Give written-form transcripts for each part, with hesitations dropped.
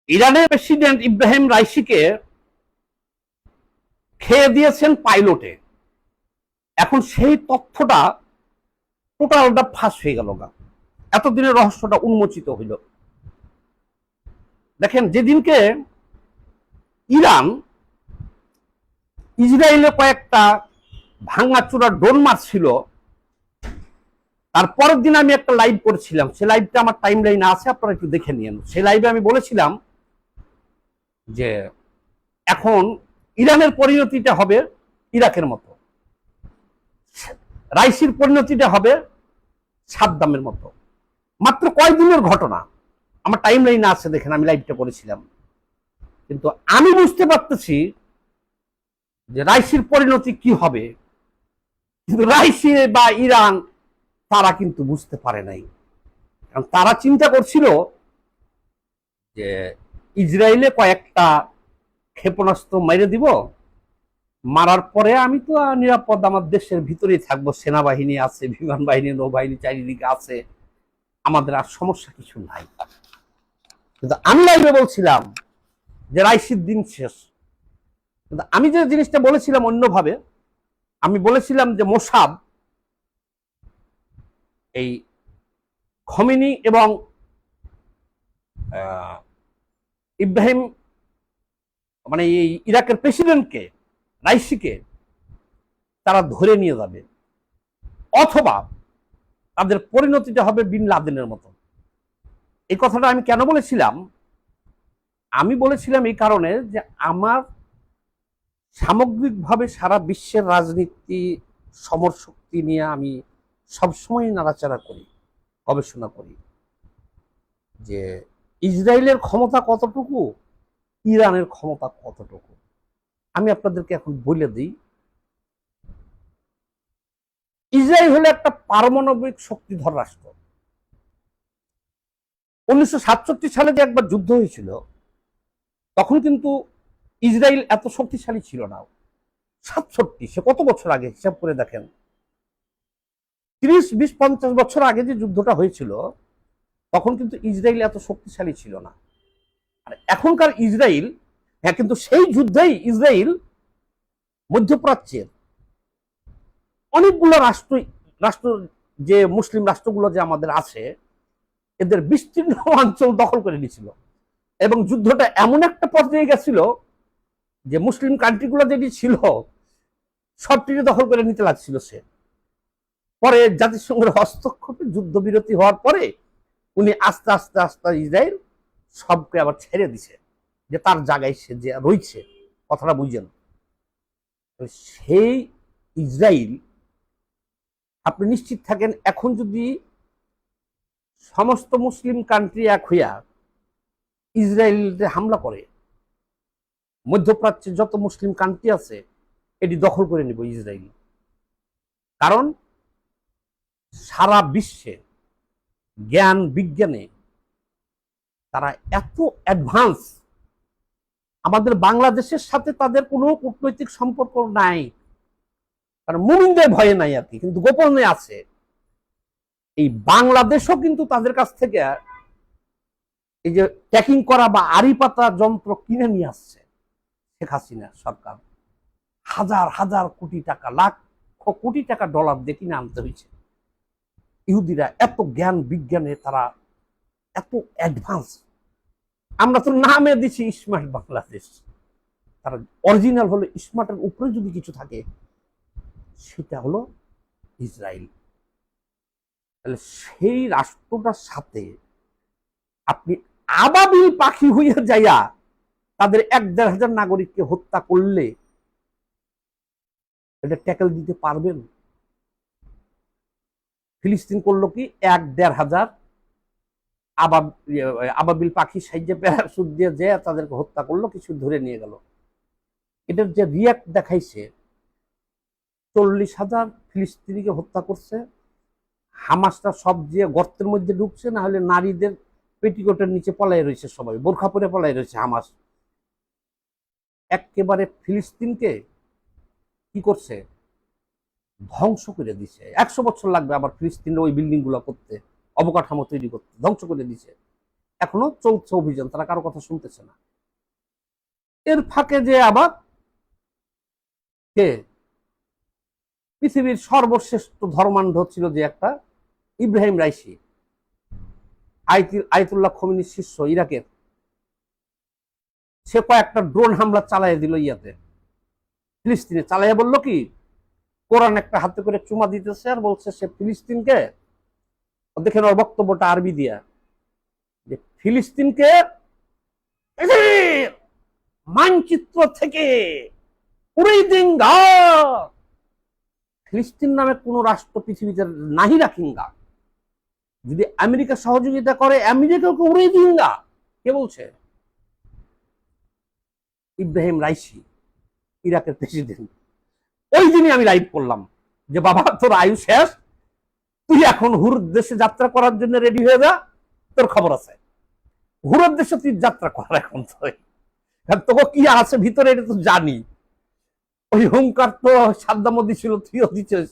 ইরানের প্রেসিডেন্ট ইব্রাহিম রাইসিকে খেয়ে দিয়েছেন পাইলটে। এখন সেই তথ্যটা টোটালটা ফাঁস হয়ে গেল গা, এতদিনের রহস্যটা উন্মোচিত হইল। দেখেন, যেদিনকে ইরান ইসরায়েলে কয়েকটা ভাঙাচোরা ড্রোন মারছিল, তার পরের দিন আমি একটা লাইভ করেছিলাম। সেই লাইভটা আমার টাইম লাইনে আছে, আপনারা একটু দেখে নিন। সেই লাইভে আমি বলেছিলাম যে এখন ইরানের পরিণতিটা হবে ইরাকের মতো, রাইসির পরিণতিটা হবে সাদ্দামের মতো। মাত্র কয়েকদিনের ঘটনা, আমার টাইম লাইনে আছে, দেখেন আমি লাইভটা করেছিলাম। কিন্তু আমি বুঝতে পারতেছি যে রাইসির পরিণতি কি হবে, কিন্তু রাইসি বা ইরান তারা কিন্তু বুঝতে পারে নাই। কারণ তারা চিন্তা করছিল যে ইসরায়েলে কয়েকটা ক্ষেপণাস্ত্র মেরে দিব, মারার পরে আমি তো নিরাপদ আমার দেশের ভিতরেই থাকবো, সেনাবাহিনী আছে, বিমান বাহিনী, নৌবাহিনী চারিদিকে আছে, আমাদের আর সমস্যা কিছু নাই। কিন্তু আমি লাইভে বলছিলাম যে রাইসির দিন শেষ। কিন্তু আমি যে জিনিসটা বলেছিলাম অন্যভাবে, আমি বলেছিলাম যে মোসাদ এই খমেনি এবং ইব্রাহিম মানে এই ইরাকের প্রেসিডেন্টকে, রাইসিকে তারা ধরে নিয়ে যাবে, অথবা তাদের পরিণতিটা হবে বিন লাদেনের মতো। এই কথাটা আমি কেন বলেছিলাম? আমি বলেছিলাম এই কারণে যে আমার সামগ্রিকভাবে সারা বিশ্বের রাজনীতি সমর শক্তি নিয়ে আমি সবসময় নাড়াচাড়া করি, গবেষণা করি যে ইসরায়েলের ক্ষমতা কতটুকু, ইরানের ক্ষমতা কতটুকু। আমি আপনাদেরকে এখন বলে দিই, ইসরায়েল হলো একটা পারমাণবিক শক্তিধর রাষ্ট্র। 1967 সালে যে একবার যুদ্ধ হয়েছিল, তখন কিন্তু ইসরায়েল এত শক্তিশালী ছিল না। 67, সে কত বছর আগে, হিসাব করে দেখেন। 30, 20, 50 বছর আগে যে যুদ্ধটা হয়েছিল, তখন কিন্তু ইসরায়েল এত শক্তিশালী ছিল না। আর এখনকার ইসরায়েল, হ্যাঁ, কিন্তু সেই যুদ্ধেই ইসরায়েল মধ্যপ্রাচ্যের অনেকগুলো রাষ্ট্র যে মুসলিম রাষ্ট্রগুলো যে আমাদের আছে, এদের বিস্তীর্ণ অঞ্চল দখল করে নিয়েছিল। এবং যুদ্ধটা এমন একটা পর্যায়ে গেছিল যে মুসলিম কান্ট্রিগুলো যেটি ছিল সবটিকে দখল করে নিতে লাগছিল সে। পরে জাতিসংঘের হস্তক্ষেপে যুদ্ধবিরতি হওয়ার পরে উনি আস্তে আস্তে আস্তে ইসরায়েল সবকে আবার ছেড়ে দিছে, যে তার জায়গায় সে যে রয়েছে। কথাটা বুঝছেন? সেই ইসরায়েল, আপনি নিশ্চিত থাকেন, এখন যদি সমস্ত মুসলিম কান্ট্রি এক হইয়া ইসরায়েলে হামলা করে, মধ্যপ্রাচ্যে যত মুসলিম কান্ট্রি আছে এটি দখল করে নিব ইসরায়েল। কারণ সারা বিশ্বে জ্ঞান বিজ্ঞানে তারা এত অ্যাডভান্স, আমাদের বাংলাদেশের সাথে তাদের কোনো কূটনৈতিক সম্পর্ক নাই, কারণ মুমিনদের ভয়ে নাই আর কি, কিন্তু গোপনে আছে। এই বাংলাদেশও কিন্তু তাদের কাছ থেকে এই যে ট্যাকিং করা বা আড়ি পাতা যন্ত্র কিনে নিয়ে আসছে শেখ হাসিনা সরকার। হাজার হাজার কোটি টাকা, লাখ কোটি টাকা, ডলার দিয়ে কিনে আনতে হয়েছে। ইহুদিরা এত জ্ঞান বিজ্ঞানে তারা এত অ্যাডভান্স। আমরা তো নামে দিচ্ছি স্মার্ট বাংলাদেশ, তারা অরিজিনাল হলো স্মার্টের উপরে যদি কিছু থাকে সেটা হলো ইসরায়েল। তাহলে সেই রাষ্ট্রটার সাথে আপনি আবাবিল পাখি হইয়া যাইয়া তাদের 1-1.5 হাজার নাগরিককে হত্যা করলে এটা ট্যাকেল দিতে পারবেন? ফিলিস্তিন করলো কি, 1-1.5 হাজার আবাবিল পাখি সাহায্যে প্যারাসুট দিয়ে যে তাদেরকে হত্যা করলো, কিছু ধরে নিয়ে গেল। এটার যে রিয়াক্ট দেখাইছে, 40,000 ফিলিস্তিনিকে হত্যা করছে। হামাসটা সব যে গর্তের মধ্যে ঢুকছে, না হলে নারীদের পেটিকোটের নিচে পলাই রয়েছে, সবাই বোরখা পরে পলাই রয়েছে। হামাস একেবারে ফিলিস্তিনকে কি করছে, ধ্বংস করে দিছে। 100 বছর লাগবে আবার ফিলিস্তিনের ওই বিল্ডিং গুলো করতে, অবকাঠামো তৈরি করতে, ধ্বংস করে দিছে। এখনো চলছে অভিযান, তারা কারো কথা শুনতেছে না। এর ফাঁকে যে আবার কে পৃথিবীর সর্বশ্রেষ্ঠ ধর্মান্ধ ছিল যে একটা ইব্রাহিম রাইসি, আয়াতুল্লাহ খোমেনির শিষ্য ইরাকের, সে কয়েকটা ড্রোন হামলা চালাইয়া দিল ইয়াতে ফিলিস্তিনে। চালাইয়া বললো কি, কোরআন একটা হাতে করে চুমা দিতেছে আর বলছে সে ফিলিস্তিনকে, দেখেন ওর বক্তব্যটা আরবি দিয়া, যে ফিলিস্তিনকে মানচিত্র থেকে উড়াই দেঙ্গা, ফিলিস্তিন নামে কোন রাষ্ট্র পৃথিবীতে নাহি রাখিঙ্গা, যদি আমেরিকা সহযোগিতা করে আমেরিকাকে উড়িয়ে দিঙ্গা। কে বলছে? ইব্রাহিম রাইসি, ইরাকের প্রেসিডেন্ট। ওই দিনই আমি লাইভ করলাম যে বাবা তোর আয়ু শেষ, তুই এখন হুর দেশে যাত্রা করার জন্য রেডি হয়ে যা, তোর খবর আছে। হুরের দেশে তুই যাত্রা কর এখন, তোকে কি আছে ভিতরে এটা তো জানি। ওই হুঙ্কার তো সাদ্দামও দিছিল, তুইও দিচ্ছিস।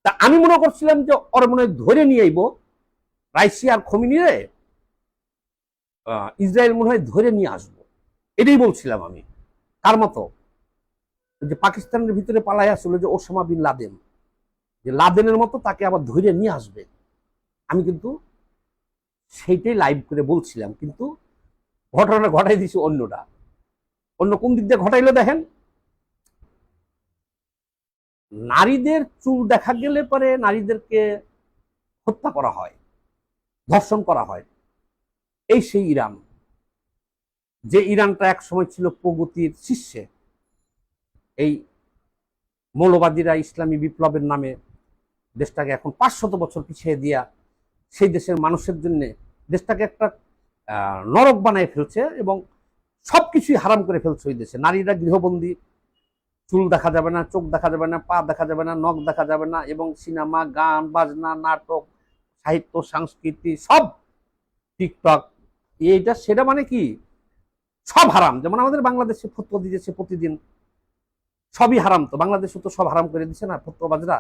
তা আমি মনে করছিলাম যে ওর মনে ধরে নিয়ে আইব রাইসি আর খোমেনিরে, ইসরায়েল মনে হয় ধরে নিয়ে আসবো, এটাই বলছিলাম আমি। তার মতো যে পাকিস্তানের ভিতরে পালাই আসলো যে ওসামা বিন লাদেন, যে লাদেনের মতো তাকে আবার ধরে নিয়ে আসবে, আমি কিন্তু সেইটাই লাইভ করে বলছিলাম। কিন্তু ঘটনা ঘটাই দিছি অন্যটা। অন্য কোন দিক দিয়ে ঘটাইলো দেখেন, নারীদের চুল দেখা গেলে পরে নারীদেরকে হত্যা করা হয়, ধর্ষণ করা হয়। এই সেই ইরান, যে ইরানটা এক সময় ছিল প্রগতির শীর্ষে। এই মৌলবাদীরা ইসলামী বিপ্লবের নামে দেশটাকে এখন 500 বছর পিছিয়ে দিয়া সেই দেশের মানুষের জন্য দেশটাকে একটা নরক বানায় ফেলছে এবং সবকিছুই হারাম করে ফেলছে ওই দেশে। নারীরা গৃহবন্দী, চুল দেখা যাবে না, চোখ দেখা যাবে না, পা দেখা যাবে না, নখ দেখা যাবে না, এবং সিনেমা, গান বাজনা, নাটক, সাহিত্য, সংস্কৃতি সব, টিকটক, এইটা সেটা, মানে কি সব হারাম। যেমন আমাদের বাংলাদেশে ফতোয়া দিয়েছে প্রতিদিন, সবই হারাম। তো বাংলাদেশে তো সব হারাম করে দিচ্ছে না ফতোয়াবাজরা,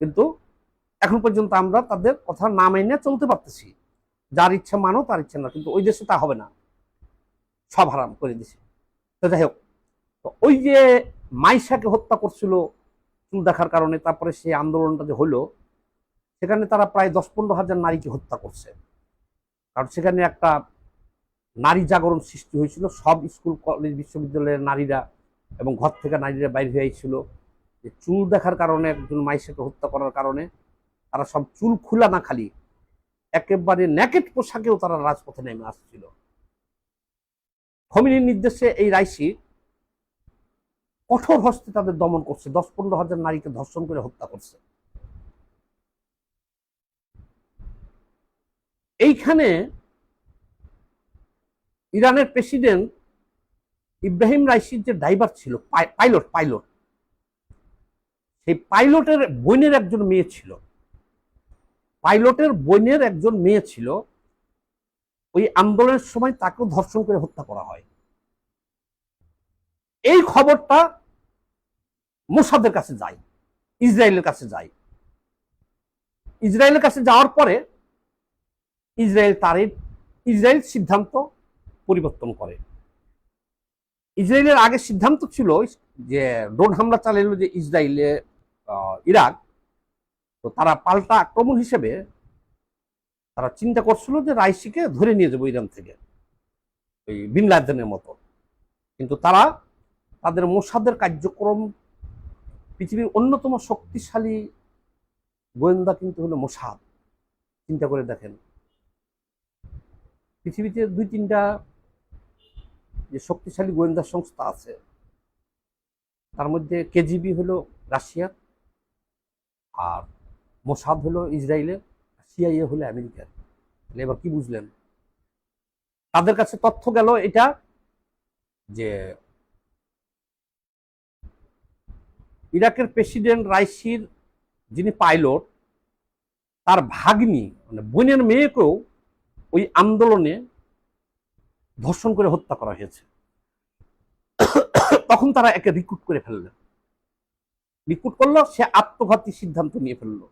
কিন্তু এখন পর্যন্ত আমরা তাদের কথা না মেনে চলতে পারতেছি। যার ইচ্ছা মানো, তার ইচ্ছা না, কিন্তু ওই দেশে তা হবে না, সব হারাম করে দিছে। তো যাই হোক, তো ওই যে মাইশাকে হত্যা করছিল চুল দেখার কারণে, তারপরে সেই আন্দোলনটা যে হলো, সেখানে তারা প্রায় 10-15 হাজার নারীকে হত্যা করছে। কারণ সেখানে একটা নারী জাগরণ সৃষ্টি হয়েছিল, সব স্কুল কলেজ বিশ্ববিদ্যালয়ের নারীরা এবং ঘর থেকে নারীরা বাইরে হয়েছিল, যে চুল দেখার কারণে, একজন মাইশাকে হত্যা করার কারণে তারা সব চুল খোলা না, খালি একেবারে নেকেট পোশাকেও তারা রাজপথে নেমে আসছিল। খোমেনির নির্দেশে এই রাইসি কঠোর হস্তে তাদের দমন করছে, 10-15 হাজার নারীকে ধর্ষণ করে হত্যা করছে। এইখানে ইরানের প্রেসিডেন্ট ইব্রাহিম রাইসির যে ড্রাইভার ছিল, পাইলট, সেই পাইলটের বোনের একজন মেয়ে ছিল, পাইলটের বোনের একজন মেয়ে ছিল, ওই আন্দোলনের সময় তাকেও ধর্ষণ করে হত্যা করা হয়। এই খবরটা মোসাদের কাছে যায়, ইসরায়েলের কাছে যায়। ইসরায়েলের কাছে যাওয়ার পরে ইসরায়েল সিদ্ধান্ত পরিবর্তন করে। ইসরায়েলের আগে সিদ্ধান্ত ছিল যে ড্রোন হামলা চালাইল যে ইসরায়েলে ইরাক, তো তারা পাল্টা আক্রমণ হিসেবে তারা চিন্তা করছিল যে রাইসিকে ধরে নিয়ে যাবো ইরান থেকে, ওই বিন লাদেনের মতো। কিন্তু তারা তাদের মোসাদের কার্যক্রম, পৃথিবীর অন্যতম শক্তিশালী গোয়েন্দা কিন্তু হলো মোসাদ। চিন্তা করে দেখেন, পৃথিবীতে 2-3টা যে শক্তিশালী গোয়েন্দা সংস্থা আছে, তার মধ্যে কেজিবি হলো রাশিয়ার, আর মোসাদ হলো ইসরায়েলের, সিআইএ হলো আমেরিকার। এবার কি বুঝলেন? তাদের কাছে তথ্য গেল এটা যে ইরাকের প্রেসিডেন্ট রাইসির যিনি পাইলট, তার ভাগ্নি মানে বোনের মেয়েকেও ওই আন্দোলনে ধর্ষণ করে হত্যা করা হয়েছে। তখন তারা একে রিক্রুট করে ফেললেন, রিক্রুট করলো, সে আত্মঘাতী সিদ্ধান্ত নিয়ে ফেললো।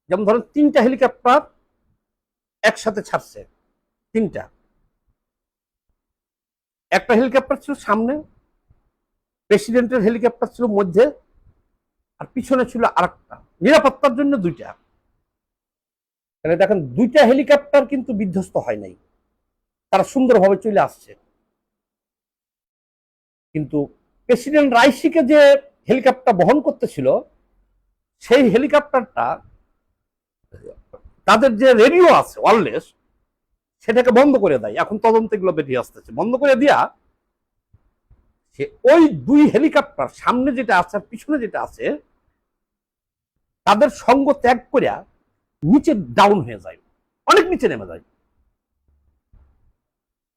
যেমন ধরেন 3টা হেলিকপ্টার একসাথে ছাড়ছে তিনটা। একটা হেলিকপ্টার ছিল সামনে, প্রেসিডেন্টের হেলিকপ্টার ছিল মধ্যে, আর পিছনে ছিল আরেকটা, নিরাপত্তার জন্য দুইটা। তাহলে দেখেন দুইটা হেলিকপ্টার কিন্তু বিধ্বস্ত হয় নাই, তারা সুন্দরভাবে চলে আসছে। কিন্তু প্রেসিডেন্ট রাইসিকে যে হেলিকপ্টার বহন করতেছিল, সেই হেলিকপ্টারটা তাদের যে রেডিও আছে ওয়্যারলেস, সেটাকে বন্ধ করে দেয়। এখন তদন্ত এগুলো বেরিয়ে আসতেছে, বন্ধ করে দিয়া সে ওই দুই হেলিকপ্টার সামনে যেটা আছে আর পিছনে যেটা আছে তাদের সঙ্গ ত্যাগ করিয়া নিচে ডাউন হয়ে যায়, অনেক নিচে নেমে যায়,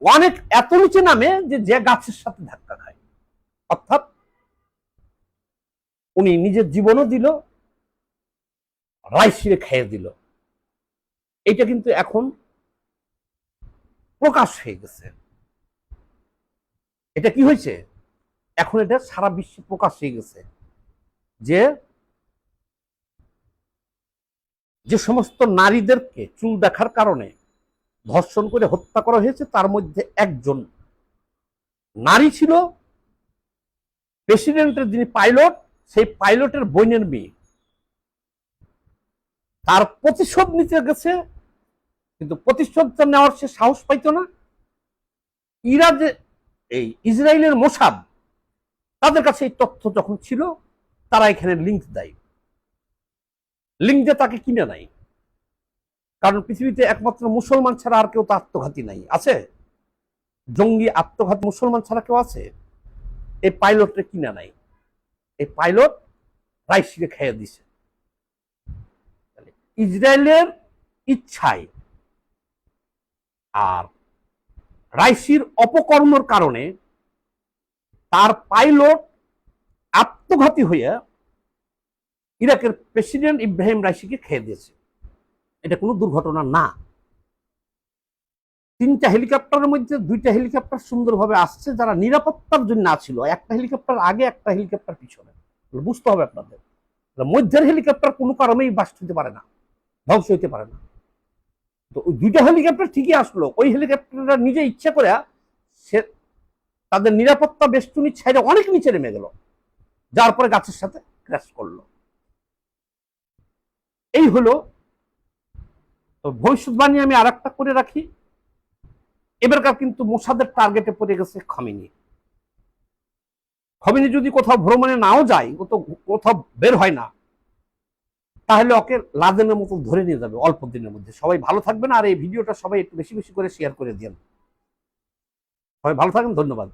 অনেক এত নিচে নামে যে গাছের সাথে ধাক্কা খায়। অর্থাৎ উনি নিজের জীবনও দিল, রাইসিরে খেয়ে দিল। এটা কিন্তু এখন প্রকাশ হয়ে গেছে। এটা কি হয়েছে, এখন এটা সারা বিশ্বে প্রকাশ হয়ে গেছে যে যে সমস্ত নারীদেরকে চুল দেখার কারণে ধর্ষণ করে হত্যা করা হয়েছে, তার মধ্যে একজন নারী ছিল প্রেসিডেন্টের যিনি পাইলট, সেই পাইলটের বোনের মেয়ে। তার প্রতিশোধ নিতে গেছে, কিন্তু প্রতিশোধটা নেওয়ার সে সাহস পাইত না। ইরা যে এই ইসরায়েলের মোসাদ, তাদের কাছে এই তথ্য যখন ছিল, তারা এখানে লিঙ্ক দেয়, লিঙ্ক দিয়ে তাকে কিনে নেয়। কারণ পৃথিবীতে একমাত্র মুসলমান ছাড়া আর কেউ তো আত্মঘাতী নাই, আছে জঙ্গি আত্মঘাতী মুসলমান ছাড়া কেউ আছে? এই পাইলটকে কিনে নাই, এই পাইলট রাইসিকে খেয়ে দিছে। ইসরায়েলের ইচ্ছায় আর রাইসির অপকর্মের কারণে তার পাইলট আত্মঘাতী হয়ে ইরাকের প্রেসিডেন্ট ইব্রাহিম রাইসিকে খেয়ে দিয়েছে। এটা কোনো দুর্ঘটনা না। তিনটা হেলিকপ্টারের মধ্যে দুইটা হেলিকপ্টার সুন্দরভাবে আসছে, যারা নিরাপত্তার জন্য ছিল। একটা হেলিকপ্টার আগে, একটা হেলিকপ্টার পিছনে। বুঝতে হবে আপনাদের, মধ্যের হেলিকপ্টার কোনো কারণেই বাস্ট হতে পারে না, ধ্বংস হইতে পারে না। তো ওই দুইটা হেলিকপ্টার ঠিকই আসলো, ওই হেলিকপ্টারটা নিজে ইচ্ছা করে সে তাদের নিরাপত্তা বেষ্টনী ছাইড়ে অনেক নিচে নেমে গেল, যার পরে গাছের সাথে ক্র্যাশ করলো। এই হলো। তো ভবিষ্যৎবাণী আমি আর একটা করে রাখি, এবারকার কিন্তু মোসাদের টার্গেটে পড়ে গেছে খমেনি। খমেনি যদি কোথাও ভ্রমণে নাও যায়, ও তো কোথাও বের হয় না, তাহলে ওকে লাদেনের মতো ধরে নিয়ে যাবে অল্প দিনের মধ্যে। সবাই ভালো থাকবেন, আর এই ভিডিওটা সবাই একটু বেশি বেশি করে শেয়ার করে দিন। সবাই ভালো থাকেন, ধন্যবাদ।